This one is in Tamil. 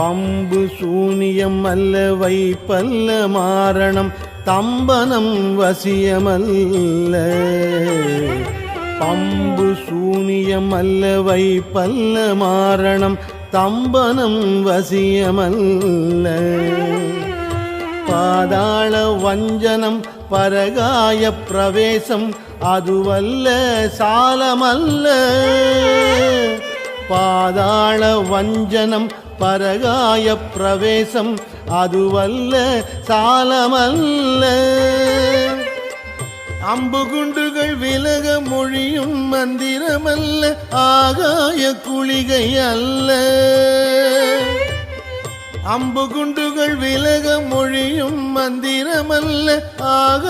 பம்பு சூனியம் அல்ல வைப்பல்ல மாரணம் தம்பனம் வசியமல்ல. பம்பு சூனியம் அல்ல வைப்பல்ல மாரணம் தம்பனம் வசியமல்ல. பாதாள வஞ்சனம் பரகாய பிரவேசம் அதுவல்ல சாலமல்ல. பாதாள வஞ்சனம் பரகாய பிரவேசம் அதுவல்ல சாலமல்ல. அம்பு குண்டுகள் விலக மொழியும் மந்திரமல்ல ஆகாய குளிகை அல்ல. அம்பு குண்டுகள் விலக மொழியும் மந்திரமல்ல ஆகாய